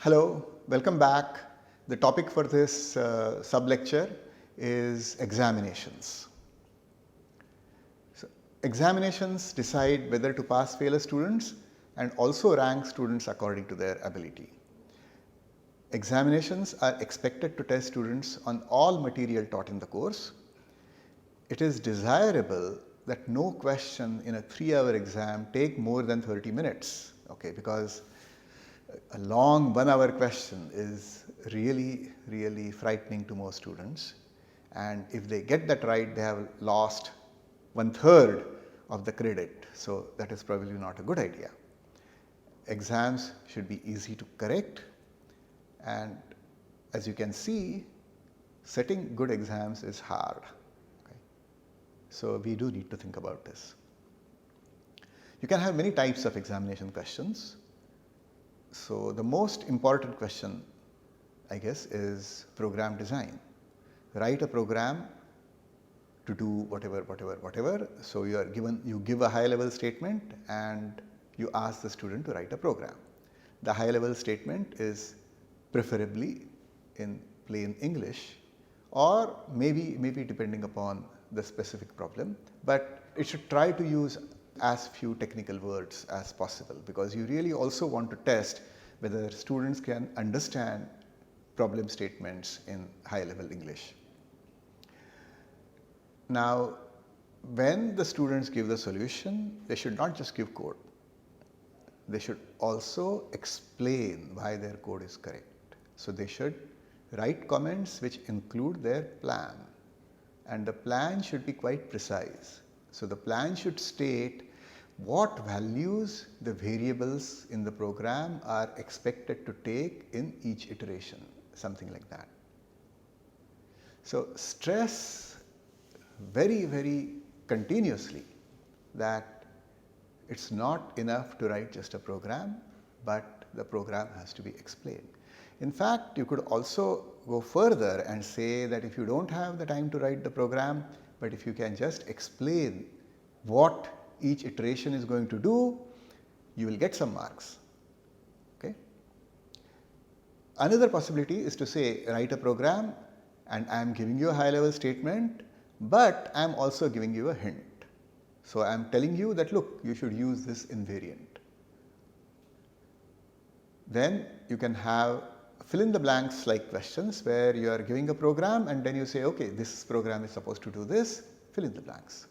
Hello, welcome back. The topic for this sub-lecture is examinations. So, examinations decide whether to pass fail a students and also rank students according to their ability. Examinations are expected to test students on all material taught in the course. It is desirable that no question in a 3-hour exam take more than 30 minutes, because a long 1-hour question is really frightening to most students, and if they get that right, they have lost 1/3 of the credit. So that is probably not a good idea. Exams should be easy to correct, and as you can see, setting good exams is hard. So we do need to think about this. You can have many types of examination questions. So the most important question, I guess, is program design. Write a program to do whatever. So you give a high level statement and you ask the student to write a program. The high level statement is preferably in plain English, or maybe depending upon the specific problem, but it should try to use as few technical words as possible, because you really also want to test whether students can understand problem statements in high level English. Now, when the students give the solution, they should not just give code. They should also explain why their code is correct. So they should write comments which include their plan, and the plan should be quite precise. So the plan should state what values the variables in the program are expected to take in each iteration, something like that. So stress very continuously that it's not enough to write just a program, but the program has to be explained. In fact, you could also go further and say that if you don't have the time to write the program, but if you can just explain what each iteration is going to do, you will get some marks. Okay? Another possibility is to say, write a program and I am giving you a high level statement, but I am also giving you a hint. So I am telling you that, look, you should use this invariant. Then you can have fill in the blanks like questions where you are giving a program and then you say, okay, this program is supposed to do this, fill in the blanks.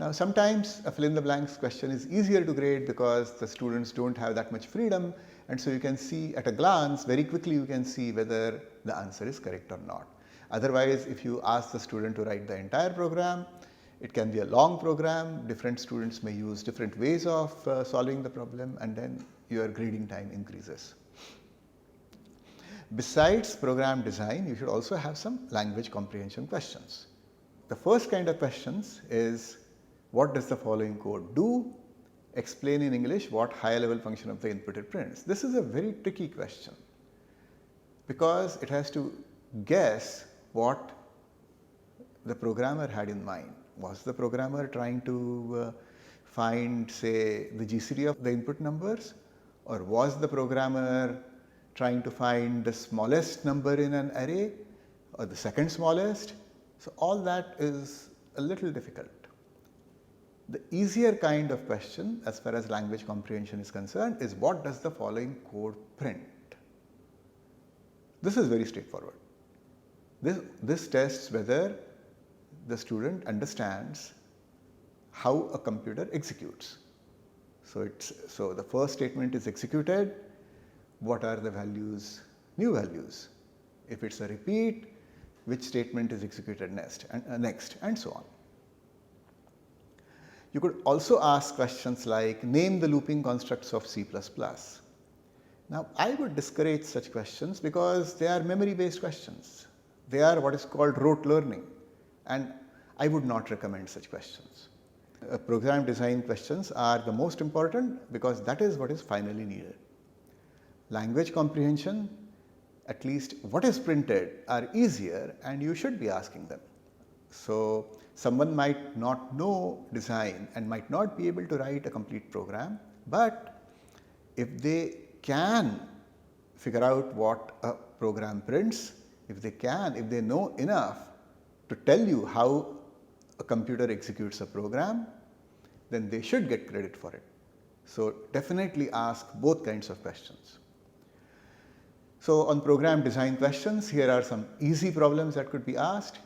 Now sometimes a fill in the blanks question is easier to grade because the students don't have that much freedom, and so you can see at a glance, very quickly you can see whether the answer is correct or not. Otherwise, if you ask the student to write the entire program, it can be a long program, different students may use different ways of solving the problem, and then your grading time increases. Besides program design, you should also have some language comprehension questions. The first kind of questions is, what does the following code do? Explain in English what high level function of the input it prints. This is a very tricky question because it has to guess what the programmer had in mind. Was the programmer trying to find, say, the GCD of the input numbers, or was the programmer trying to find the smallest number in an array or the second smallest? So all that is a little difficult. The easier kind of question as far as language comprehension is concerned is, what does the following code print? This is very straightforward. This tests whether the student understands how a computer executes. So the first statement is executed. What are the values, new values? If it's a repeat, which statement is executed next, and so on. You could also ask questions like, name the looping constructs of C++. Now, I would discourage such questions because they are memory based questions. They are what is called rote learning, and I would not recommend such questions. Program design questions are the most important because that is what is finally needed. Language comprehension, at least what is printed, are easier and you should be asking them. So someone might not know design and might not be able to write a complete program, but if they can figure out what a program prints. If they know enough to tell you how a computer executes a program, then they should get credit for it. So definitely ask both kinds of questions. So on program design questions, here are some easy problems that could be asked.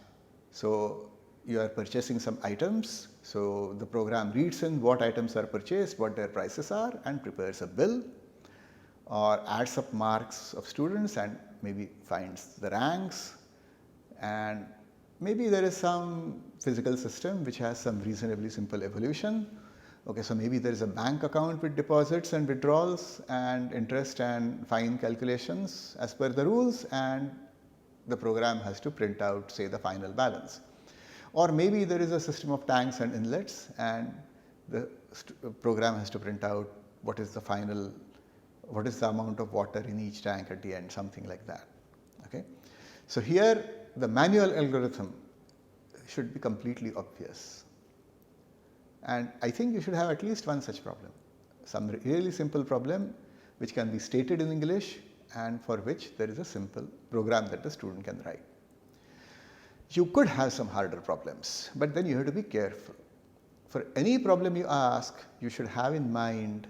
So you are purchasing some items. So the program reads in what items are purchased, what their prices are, and prepares a bill, or adds up marks of students and maybe finds the ranks, and maybe there is some physical system which has some reasonably simple evolution. Okay, so maybe there is a bank account with deposits and withdrawals and interest and fine calculations as per the rules, and the program has to print out, say, the final balance. Or maybe there is a system of tanks and inlets, and the program has to print out what is the amount of water in each tank at the end, something like that. Okay. So here the manual algorithm should be completely obvious. And I think you should have at least one such problem, some really simple problem which can be stated in English and for which there is a simple program that the student can write. You could have some harder problems, but then you have to be careful. For any problem you ask, you should have in mind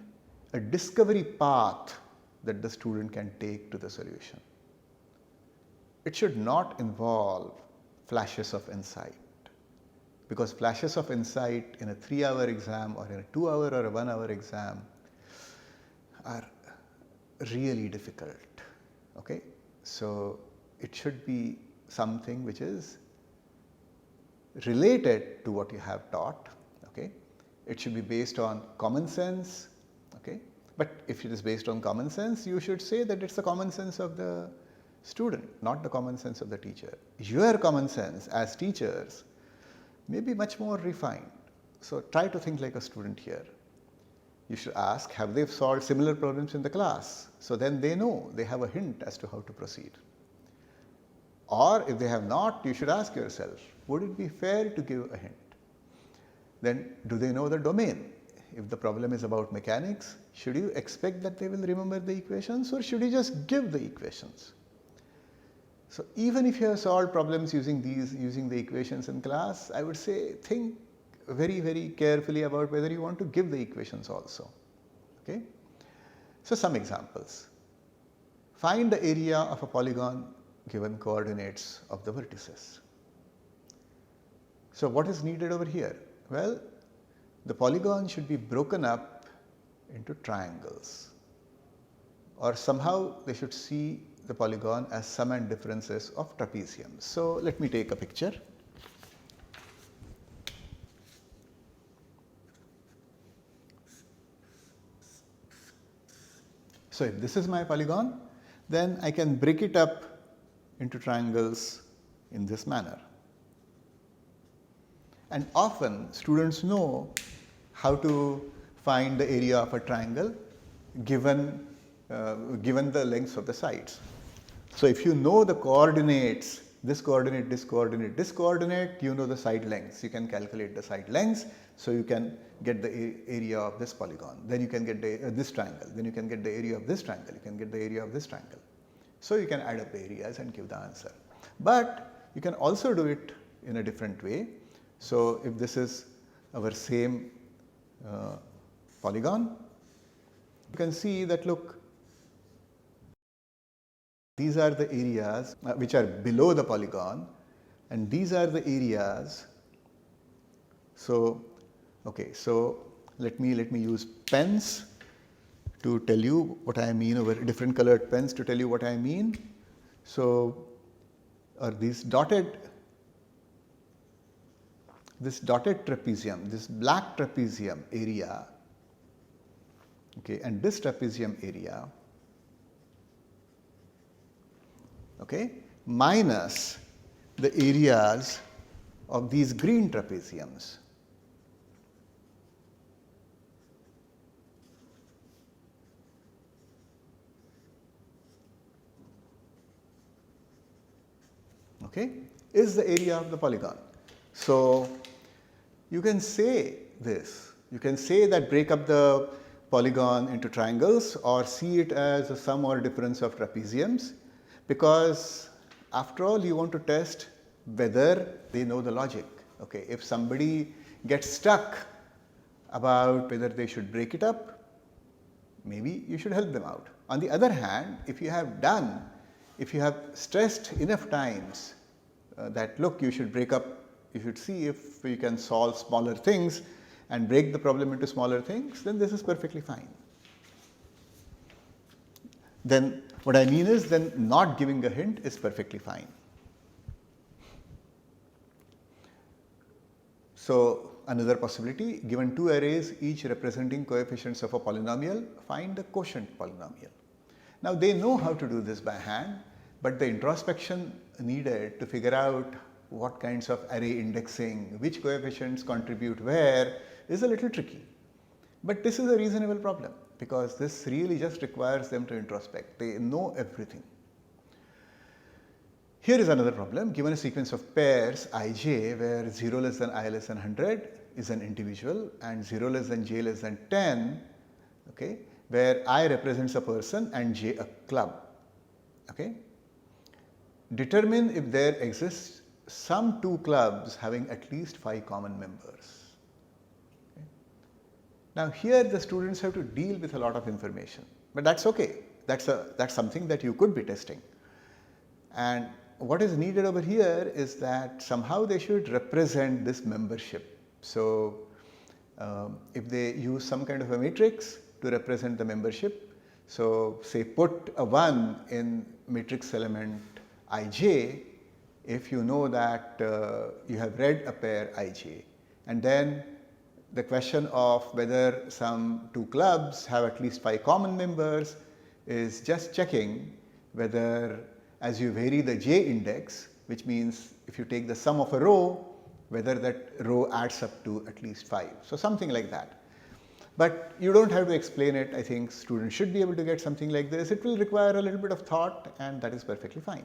a discovery path that the student can take to the solution. It should not involve flashes of insight, because flashes of insight in a 3-hour exam or in a 2-hour or a 1-hour exam are really difficult. Okay? So it should be something which is related to what you have taught. Okay? It should be based on common sense. Okay? But if it is based on common sense, you should say that it's the common sense of the student, not the common sense of the teacher. Your common sense as teachers may be much more refined. So try to think like a student here. You should ask, have they solved similar problems in the class? So then they know, they have a hint as to how to proceed. Or if they have not, you should ask yourself, would it be fair to give a hint? Then do they know the domain? If the problem is about mechanics, should you expect that they will remember the equations, or should you just give the equations? So even if you have solved problems using the equations in class, I would say think very, very carefully about whether you want to give the equations also. Okay? So some examples. Find the area of a polygon given coordinates of the vertices. So what is needed over here? Well, the polygon should be broken up into triangles, or somehow they should see the polygon as sum and differences of trapeziums. So let me take a picture. So if this is my polygon, then I can break it up into triangles in this manner. And often students know how to find the area of a triangle given the lengths of the sides. So if you know the coordinates, this coordinate, this coordinate, this coordinate, you know the side lengths. You can calculate the side lengths, so you can get the area of this polygon. Then you can get this triangle. Then you can get the area of this triangle. You can get the area of this triangle. So you can add up the areas and give the answer. But you can also do it in a different way. So if this is our same polygon, you can see that, look, these are the areas which are below the polygon, and these are the areas. So, okay, so let me use pens to tell you what I mean, over different colored pens to tell you what I mean. So, this dotted trapezium, this black trapezium area, okay, and this trapezium area, okay, minus the areas of these green trapeziums. Okay, is the area of the polygon. So you can say this. You can say that break up the polygon into triangles or see it as a sum or difference of trapeziums, because after all you want to test whether they know the logic. Okay, if somebody gets stuck about whether they should break it up, maybe you should help them out. On the other hand, if you have stressed enough times that look, you should break up, you should see if you can solve smaller things and break the problem into smaller things, then this is perfectly fine. Then what I mean is, then not giving a hint is perfectly fine. So another possibility, given two arrays each representing coefficients of a polynomial, find the quotient polynomial. Now they know how to do this by hand, but the introspection needed to figure out what kinds of array indexing, which coefficients contribute where, is a little tricky. But this is a reasonable problem, because this really just requires them to introspect. They know everything. Here is another problem. Given a sequence of pairs ij where 0 less than I less than 100 is an individual and 0 less than j less than 10, okay, where I represents a person and j a club. Okay. Determine if there exists some two clubs having at least 5 common members. Okay. Now here the students have to deal with a lot of information, but that's okay. That's something that you could be testing. And what is needed over here is that somehow they should represent this membership. So if they use some kind of a matrix to represent the membership, so say put a 1 in matrix element ij if you know that you have read a pair ij, and then the question of whether some two clubs have at least 5 common members is just checking whether, as you vary the j index, which means if you take the sum of a row, whether that row adds up to at least 5. So something like that. But you don't have to explain it. I think students should be able to get something like this. It will require a little bit of thought, and that is perfectly fine.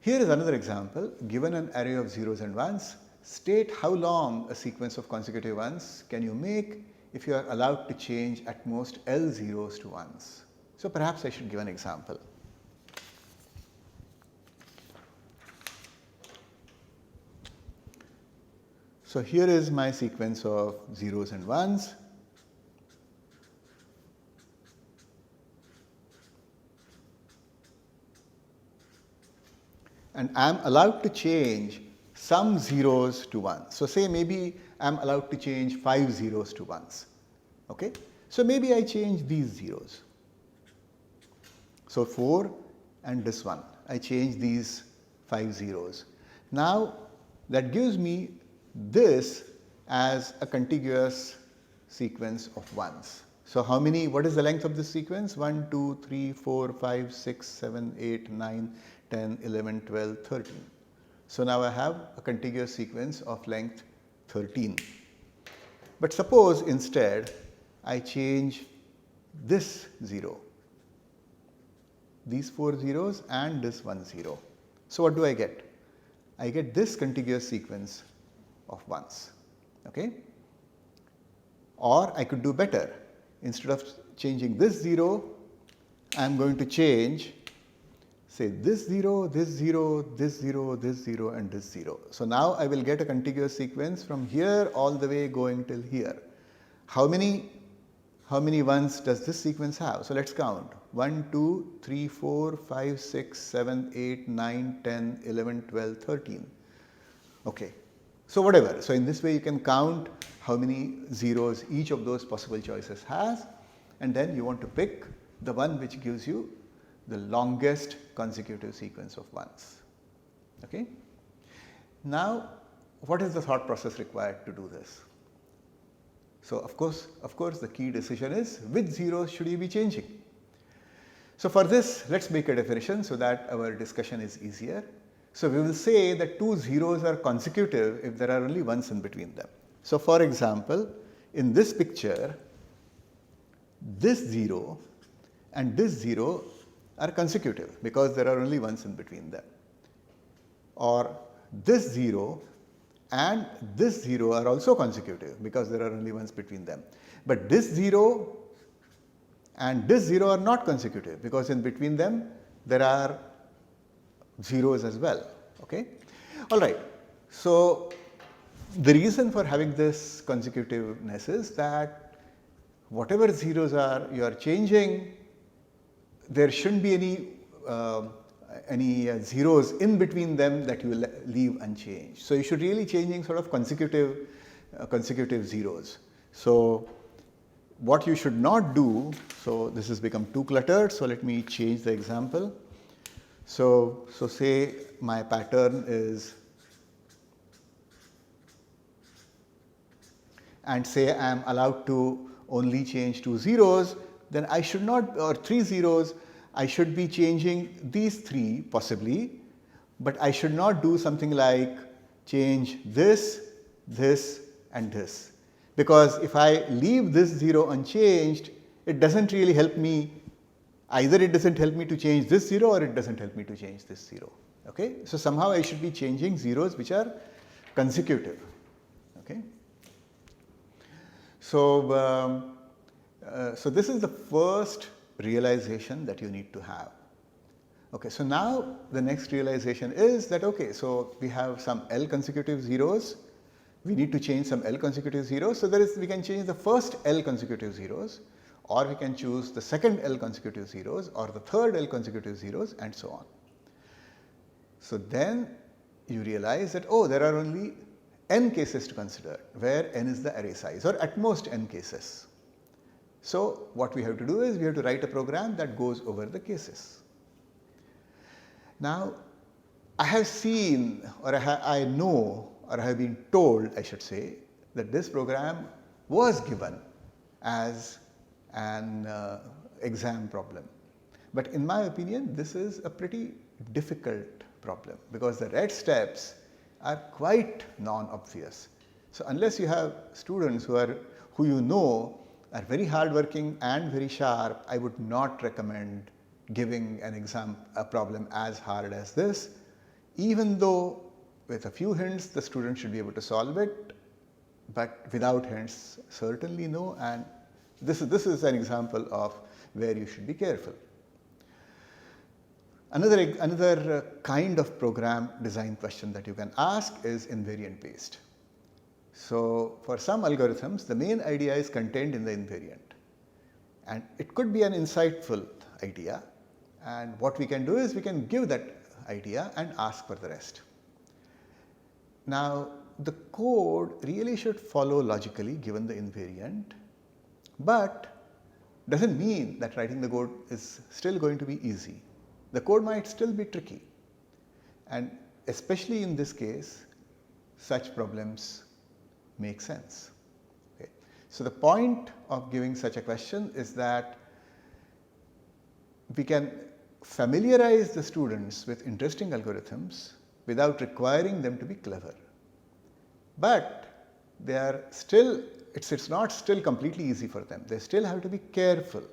Here is another example. Given an array of zeros and ones, state how long a sequence of consecutive ones can you make if you are allowed to change at most L zeros to ones. So perhaps I should give an example. So here is my sequence of zeros and ones. And I am allowed to change some zeros to ones. So say maybe I am allowed to change 5 zeros to ones. Okay? So maybe I change these zeros. So 4 and this one, I change these 5 zeros. Now that gives me this as a contiguous sequence of ones. So how many, what is the length of this sequence? 1, 2, 3, 4, 5, 6, 7, 8, 9, 10, 11, 12, 13. So now I have a contiguous sequence of length 13. But suppose instead I change this 0, these 4 zeros and this 1 0. So what do I get? I get this contiguous sequence of ones. Okay? Or I could do better. Instead of changing this 0, I am going to change, say, this 0, this 0, this 0, this 0 and this 0. So now I will get a contiguous sequence from here all the way going till here. How many ones does this sequence have? So let's count. 1, 2, 3, 4, 5, 6, 7, 8, 9, 10, 11, 12, 13. Okay. So whatever. So in this way you can count how many zeros each of those possible choices has, and then you want to pick the one which gives you the longest consecutive sequence of ones. Okay? Now, what is the thought process required to do this? So of course the key decision is which zeros should you be changing. So for this, let's make a definition so that our discussion is easier. So we will say that two zeros are consecutive if there are only ones in between them. So for example, in this picture, this 0 and this 0 are consecutive because there are only ones in between them. Or this 0 and this 0 are also consecutive because there are only ones between them. But this 0 and this 0 are not consecutive because in between them there are zeros as well. Okay? All right. So, the reason for having this consecutiveness is that whatever zeros are you are changing, there shouldn't be any zeros in between them that you will leave unchanged. So, you should really changing sort of consecutive zeros. So, what you should not do, so this has become too cluttered, so let me change the example. So say my pattern is, and say I am allowed to only change 2 zeros, then I should not, or 3 zeros, I should be changing these 3 possibly, but I should not do something like change this, this and this. Because if I leave this 0 unchanged, it doesn't really help me, either it doesn't help me to change this 0 or it doesn't help me to change this 0. Okay? So, somehow I should be changing zeros which are consecutive. Okay? So, so this is the first realization that you need to have. Okay, so now the next realization is that, okay, so we have some L consecutive zeros, we need to change some L consecutive zeros. So, we can change the first L consecutive zeros, or we can choose the second L consecutive zeros or the third L consecutive zeros and so on. So, then you realize that, oh, there are only n cases to consider, where n is the array size, or at most n cases. So, what we have to do is we have to write a program that goes over the cases. Now, I have seen, or I know, or I have been told, I should say, that this program was given as an exam problem. But in my opinion, this is a pretty difficult problem because the red steps are quite non-obvious. So, unless you have students who you know are very hardworking and very sharp, I would not recommend giving a problem as hard as this, even though with a few hints the student should be able to solve it, but without hints certainly no, and this is an example of where you should be careful. Another kind of program design question that you can ask is invariant based. So, for some algorithms the main idea is contained in the invariant, and it could be an insightful idea, and what we can do is we can give that idea and ask for the rest. Now, the code really should follow logically given the invariant, but doesn't mean that writing the code is still going to be easy. The code might still be tricky, and especially in this case such problems make sense. Okay. So, the point of giving such a question is that we can familiarize the students with interesting algorithms without requiring them to be clever, but they are still, it's not still completely easy for them. They still have to be careful,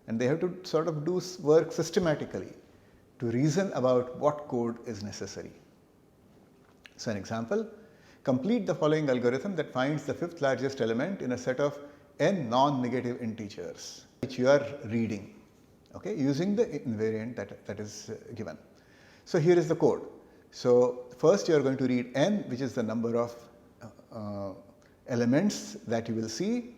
and they have to sort of do work systematically to reason about what code is necessary. So, an example, complete the following algorithm that finds the fifth largest element in a set of n non-negative integers which you are reading, okay, using the invariant that is given. So, here is the code. So, first you are going to read n, which is the number of elements that you will see.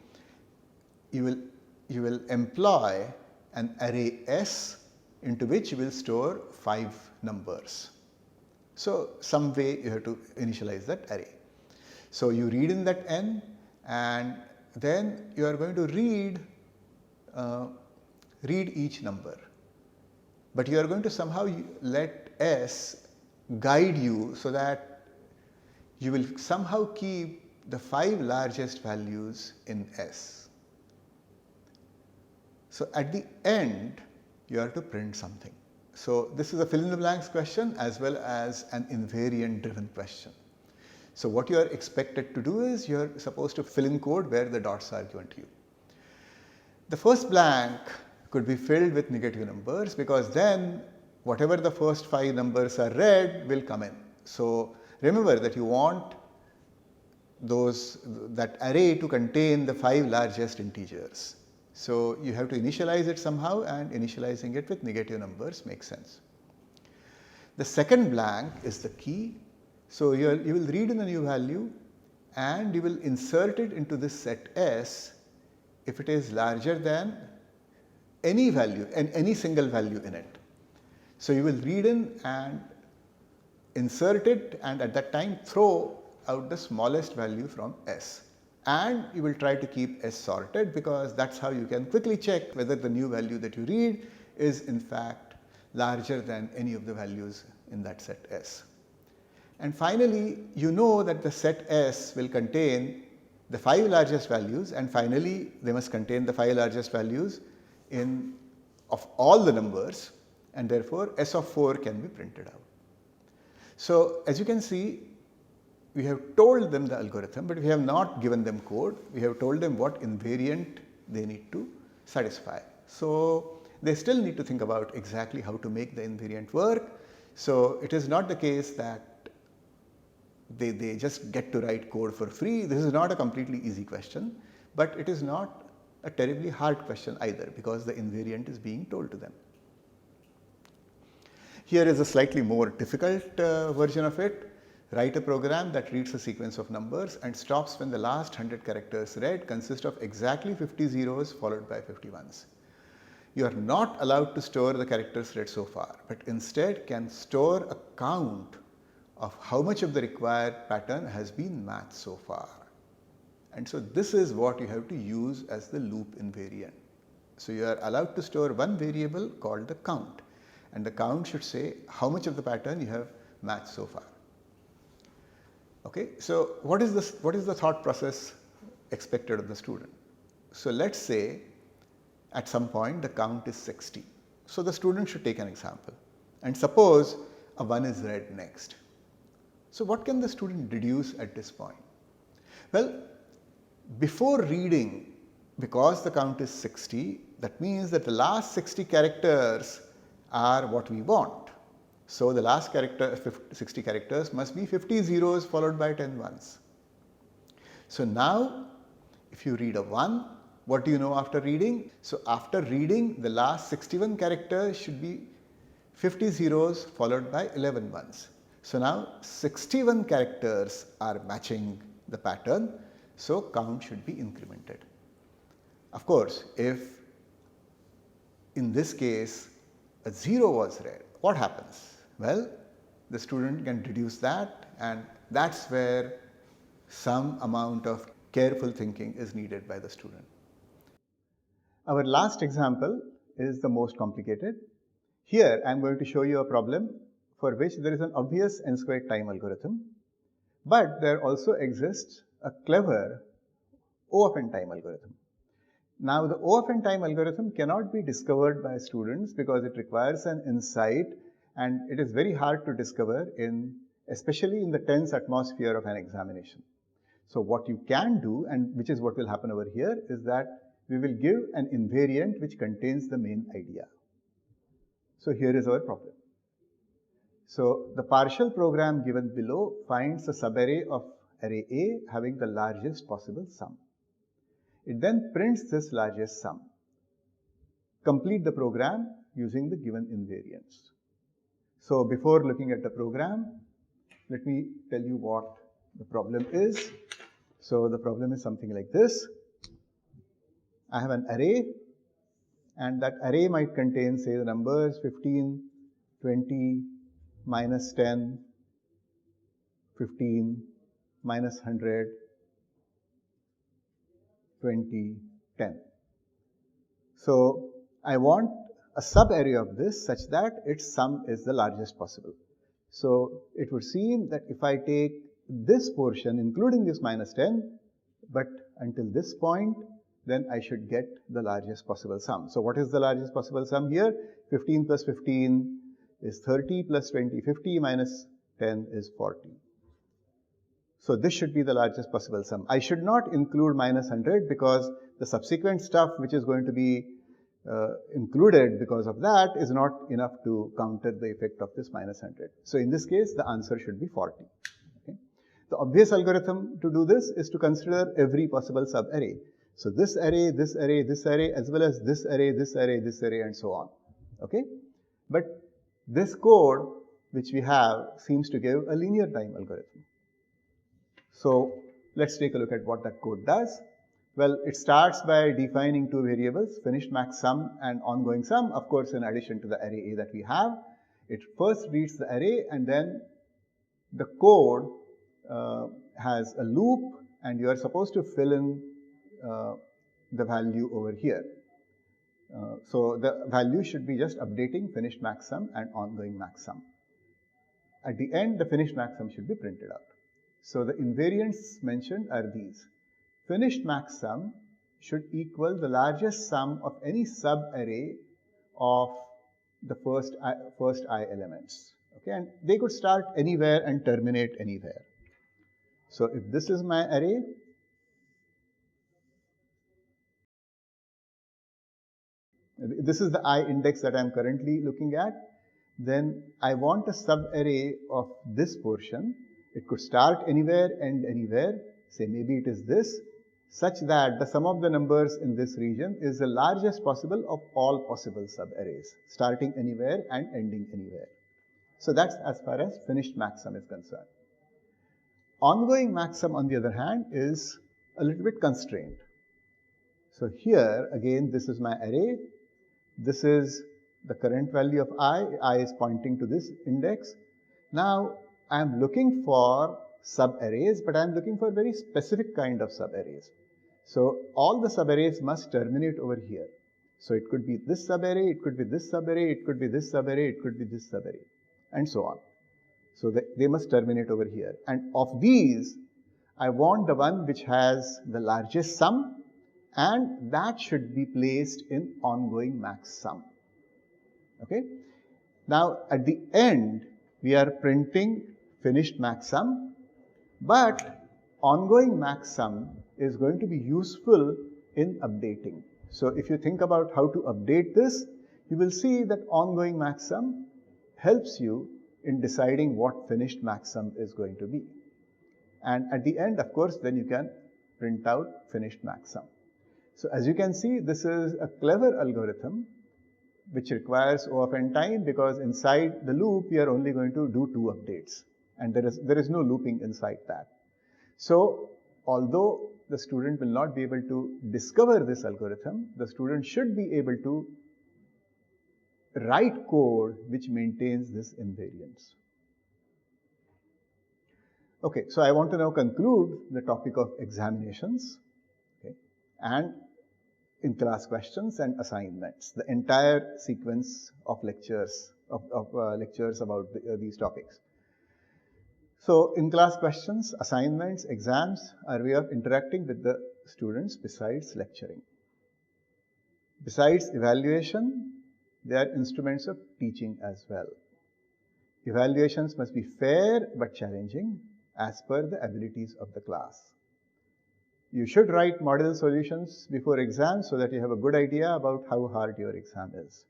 You will employ an array S into which you will store 5 numbers. So, some way you have to initialize that array. So, you read in that n, and then you are going to read each number, but you are going to somehow let S guide you so that you will somehow keep the 5 largest values in S. So, at the end you have to print something. So, this is a fill in the blanks question as well as an invariant driven question. So, what you are expected to do is you are supposed to fill in code where the dots are given to you. The first blank could be filled with negative numbers, because then whatever the first 5 numbers are read will come in. So, remember that you want that array to contain the 5 largest integers. So you have to initialize it somehow, and initializing it with negative numbers makes sense. The second blank is the key. So you will read in the new value and you will insert it into this set S if it is larger than any value and any single value in it. So you will read in and insert it, and at that time throw out the smallest value from S. And you will try to keep S sorted, because that's how you can quickly check whether the new value that you read is in fact larger than any of the values in that set S. And finally, you know that the set S will contain the 5 largest values, and finally they must contain the 5 largest values of all the numbers, and therefore S of 4 can be printed out. So as you can see, we have told them the algorithm, but we have not given them code. We have told them what invariant they need to satisfy. So they still need to think about exactly how to make the invariant work. So it is not the case that they just get to write code for free. This is not a completely easy question, but it is not a terribly hard question either, because the invariant is being told to them. Here is a slightly more difficult version of it. Write a program that reads a sequence of numbers and stops when the last 100 characters read consist of exactly 50 zeros followed by 50 ones. You are not allowed to store the characters read so far, but instead can store a count of how much of the required pattern has been matched so far. And so this is what you have to use as the loop invariant. So you are allowed to store one variable called the count, and the count should say how much of the pattern you have matched so far. Okay, so what is the thought process expected of the student? So let's say at some point the count is 60. So the student should take an example, and suppose a 1 is read next. So what can the student deduce at this point? Well, before reading, because the count is 60, that means that the last 60 characters are what we want. So the last 60 characters must be 50 zeros followed by 10 ones. So now if you read a 1, what do you know after reading? So after reading, the last 61 characters should be 50 zeros followed by 11 ones. So now 61 characters are matching the pattern, so count should be incremented. Of course, if in this case a 0 was read, what happens? Well, the student can deduce that, and that's where some amount of careful thinking is needed by the student. Our last example is the most complicated. Here I am going to show you a problem for which there is an obvious n-squared time algorithm, but there also exists a clever O of n time algorithm. Now the O of n time algorithm cannot be discovered by students because it requires an insight, and it is very hard to discover especially in the tense atmosphere of an examination. So what you can do, and which is what will happen over here, is that we will give an invariant which contains the main idea. So here is our problem. So the partial program given below finds a subarray of array A having the largest possible sum. It then prints this largest sum. Complete the program using the given invariants. So before looking at the program, let me tell you what the problem is. So the problem is something like this. I have an array, and that array might contain, say, the numbers 15, 20, minus 10, 15, minus 100, 20, 10. So I want a sub-array of this such that its sum is the largest possible. So it would seem that if I take this portion, including this minus 10, but until this point, then I should get the largest possible sum. So what is the largest possible sum here? 15 plus 15 is 30, plus 20, 50, minus 10 is 40. So this should be the largest possible sum. I should not include minus 100 because the subsequent stuff which is going to be included because of that is not enough to counter the effect of this minus 100. So in this case, the answer should be 40. Okay? The obvious algorithm to do this is to consider every possible subarray. So this array, this array, this array, as well as this array, this array, this array, and so on. Okay? But this code which we have seems to give a linear time algorithm. So let's take a look at what that code does. Well, it starts by defining two variables, finished max sum and ongoing sum, of course, in addition to the array A that we have. It first reads the array, and then the code has a loop, and you are supposed to fill in the value over here. So the value should be just updating finished max sum and ongoing max sum. At the end, the finished max sum should be printed out. So the invariants mentioned are these. Finished max sum should equal the largest sum of any subarray of the first I elements. Okay, and they could start anywhere and terminate anywhere. So if this is my array, this is the I index that I am currently looking at, then I want a subarray of this portion. It could start anywhere, end anywhere. Say maybe it is this, such that the sum of the numbers in this region is the largest possible of all possible subarrays, starting anywhere and ending anywhere. So that's as far as finished max sum is concerned. Ongoing max sum, on the other hand, is a little bit constrained. So here, again, this is my array. This is the current value of I is pointing to this index. Now, I am looking for subarrays, but I am looking for a very specific kind of subarrays. So all the subarrays must terminate over here. So it could be this subarray, it could be this subarray, it could be this subarray, it could be this subarray, and so on. So they must terminate over here. And of these, I want the one which has the largest sum, and that should be placed in ongoing max sum. Okay? Now, at the end, we are printing finished max sum, but ongoing max sum is going to be useful in updating. So if you think about how to update this, you will see that ongoing max sum helps you in deciding what finished max sum is going to be. And at the end, of course, then you can print out finished max sum. So as you can see, this is a clever algorithm which requires O of n time, because inside the loop, we are only going to do 2 updates, and there is no looping inside that. So although the student will not be able to discover this algorithm, the student should be able to write code which maintains this invariance. Okay, so I want to now conclude the topic of examinations, okay, and in-class questions and assignments, the entire sequence of lectures, lectures about these topics. So in-class questions, assignments, exams are a way of interacting with the students besides lecturing. Besides evaluation, they are instruments of teaching as well. Evaluations must be fair but challenging as per the abilities of the class. You should write model solutions before exams so that you have a good idea about how hard your exam is.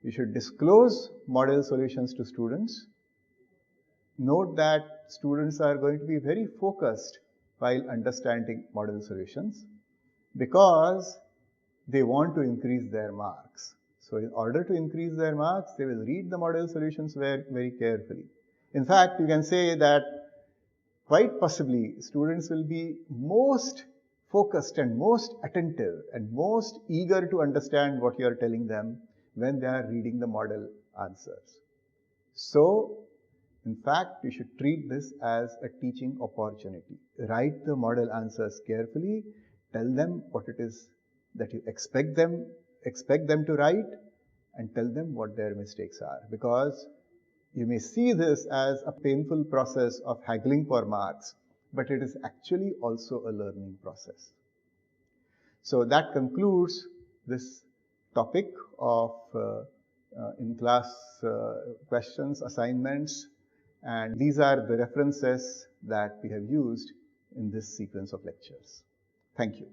You should disclose model solutions to students. Note that students are going to be very focused while understanding model solutions because they want to increase their marks. So in order to increase their marks, they will read the model solutions very, very carefully. In fact, you can say that quite possibly students will be most focused and most attentive and most eager to understand what you are telling them when they are reading the model answers. So, in fact, you should treat this as a teaching opportunity. Write the model answers carefully, tell them what it is that you expect them to write, and tell them what their mistakes are, because you may see this as a painful process of haggling for marks, but it is actually also a learning process. So that concludes this topic of in-class questions, assignments, and these are the references that we have used in this sequence of lectures. Thank you.